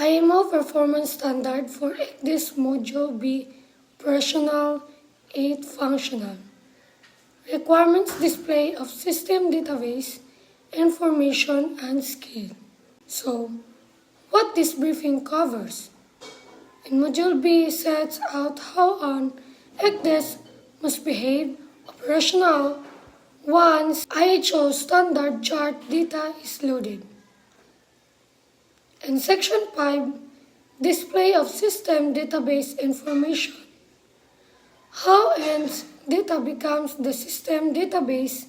IMO performance standard for this module B operational 8 functional. Requirements display of system database, information and skill. So, what this briefing covers? In Module B sets out how an ECDIS must behave operational once IHO standard chart data is loaded. In Section 5, display of system database information. How ENDS data becomes the system database,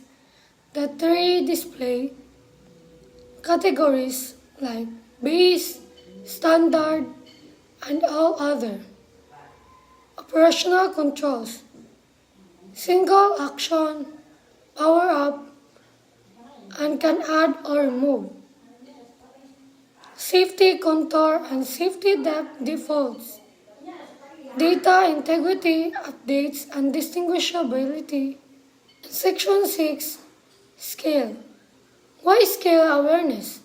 the three display categories like base, standard, and all other. Operational controls. Single action, power up, and can add or remove. Safety contour and safety depth defaults. Data integrity, updates, and distinguishability. Section 6, Scale. Why scale awareness?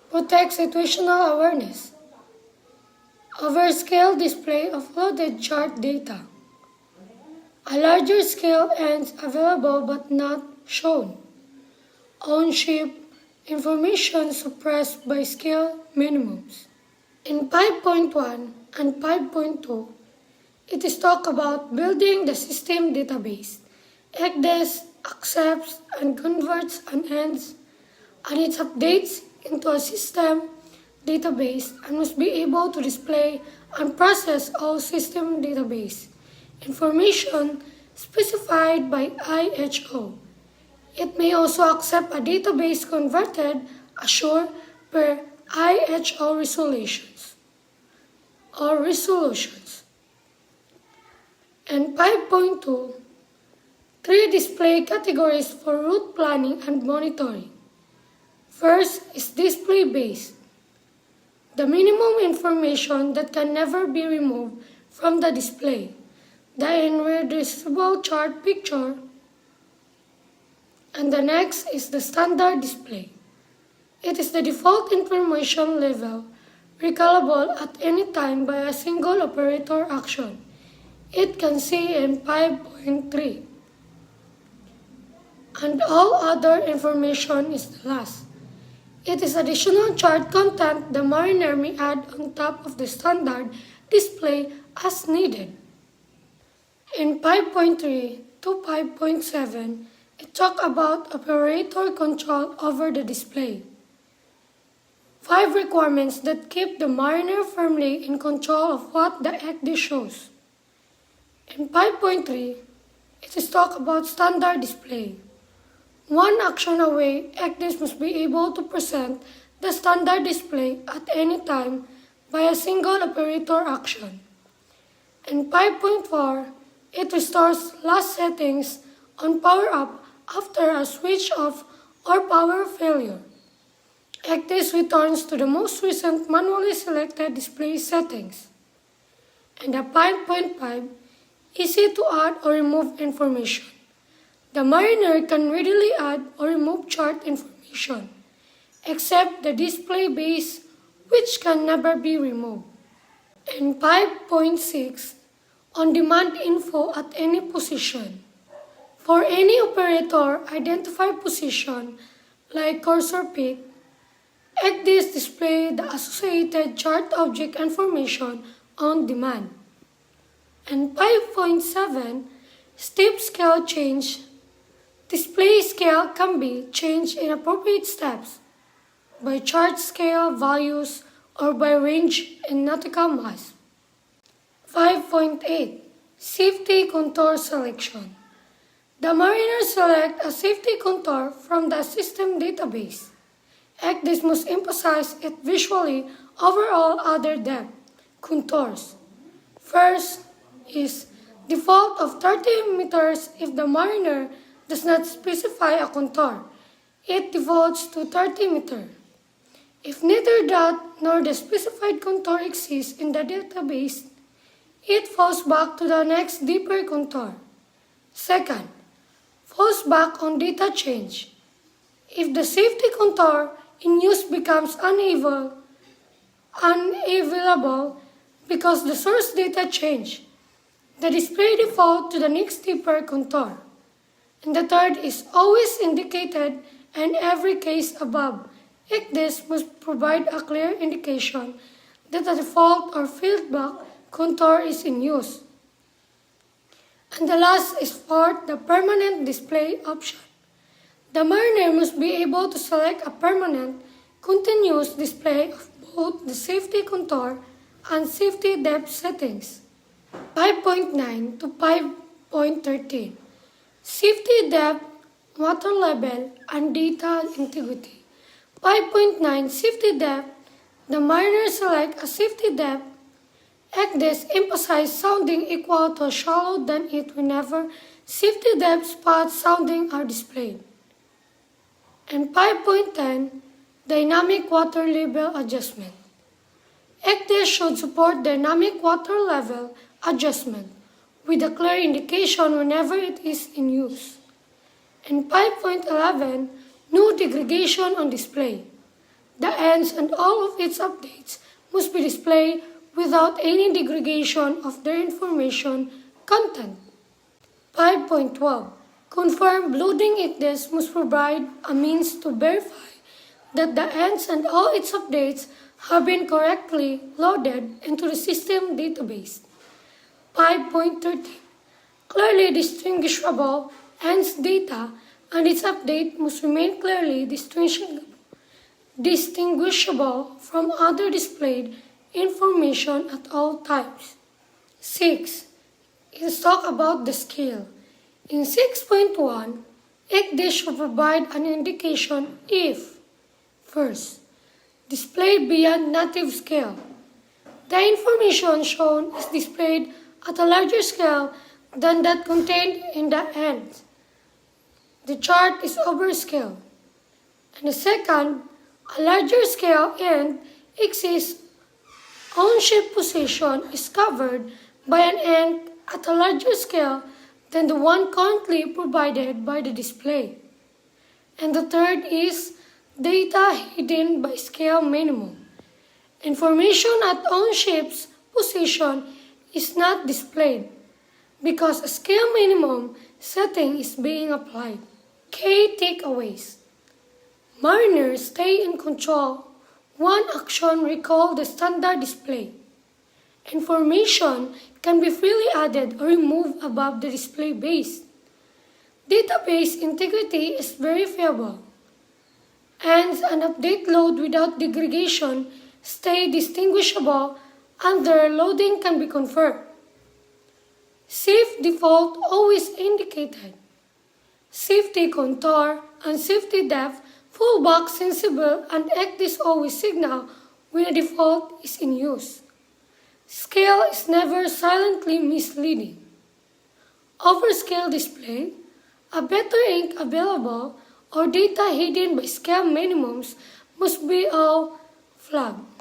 Protect situational awareness. Overscale display of loaded chart data. A larger scale ends available but not shown. Ownership information suppressed by scale minimums. In 5.1 and 5.2, it is talk about building the system database. ECDIS accepts and converts an ENDS and its updates into a system database and must be able to display and process all system database information specified by IHO. It may also accept a database converted assure per IHO resolutions. And 5.2, three display categories for route planning and monitoring. First is display based. The minimum information that can never be removed from the display. The irreducible chart picture. And the next is the standard display. It is the default information level, recallable at any time by a single operator action. It can see in 5.3. And all other information is the last. It is additional chart content the mariner may add on top of the standard display as needed. In 5.3 to 5.7, it talks about operator control over the display. 5 requirements that keep the mariner firmly in control of what the ECDIS shows. In 5.3, it is talk about standard display. One action away, ECDIS must be able to present the standard display at any time by a single operator action. In 5.4, it restores last settings on power up after a switch off or power failure. ECDIS returns to the most recent manually selected display settings. And the 5.5, easy to add or remove information. The mariner can readily add or remove chart information, except the display base, which can never be removed. And 5.6, on-demand info at any position. For any operator identified position, like cursor pick, ECDIS display the associated chart object information on demand. And 5.7, step scale change. Display scale can be changed in appropriate steps by chart scale values or by range in nautical miles. 5.8, safety contour selection. The mariner select a safety contour from the system database. ECDIS must emphasize it visually over all other depth contours. First is default of 30 meters if the mariner does not specify a contour. It defaults to 30 meters. If neither that nor the specified contour exists in the database, it falls back to the next deeper contour. Second, falls back on data change. If the safety contour in use becomes uneven unavailable because the source data changed. The display default to the next deeper contour. And the third is always indicated in every case above. ECDIS must provide a clear indication that the default or feedback contour is in use. And the last is for the permanent display option. The mariner must be able to select a permanent, continuous display of both the safety contour and safety depth settings. 5.9 to 5.13 Safety depth, water level, and data integrity. 5.9 Safety depth. The mariner select a safety depth. ECDIS emphasize sounding equal to shallow than it whenever safety depth spots sounding are displayed. And 5.10 Dynamic water level adjustment. ECDIS should support dynamic water level adjustment with a clear indication whenever it is in use. And 5.11 No degradation on display. The ends and all of its updates must be displayed without any degradation of their information content. 5.12 Confirm loading ECDIS must provide a means to verify that the ends and all its updates have been correctly loaded into the system database. 5.13 Clearly distinguishable ends data and its update must remain clearly distinguishable from other displayed information at all times. 6. Let's talk about the scale. In 6.1, ECDIS should provide an indication if, first, displayed beyond native scale. The information shown is displayed at a larger scale than that contained in the end. The chart is overscaled. And the second, a larger scale end exists. On-ship position is covered by an end at a larger scale than the one currently provided by the display. And the third is data hidden by scale minimum. Information at on-ship's position is not displayed because a scale minimum setting is being applied. Key takeaways. Mariners stay in control. One action recall the standard display. Information can be freely added or removed above the display base. Database integrity is verifiable. Ends and update load without degradation stay distinguishable and their loading can be confirmed. Safe default always indicated. Safety contour and safety depth fullback sensible and ECDIS always signal when a default is in use. Scale is never silently misleading. Overscale display, a better ink available, or data hidden by scale minimums must be all flagged.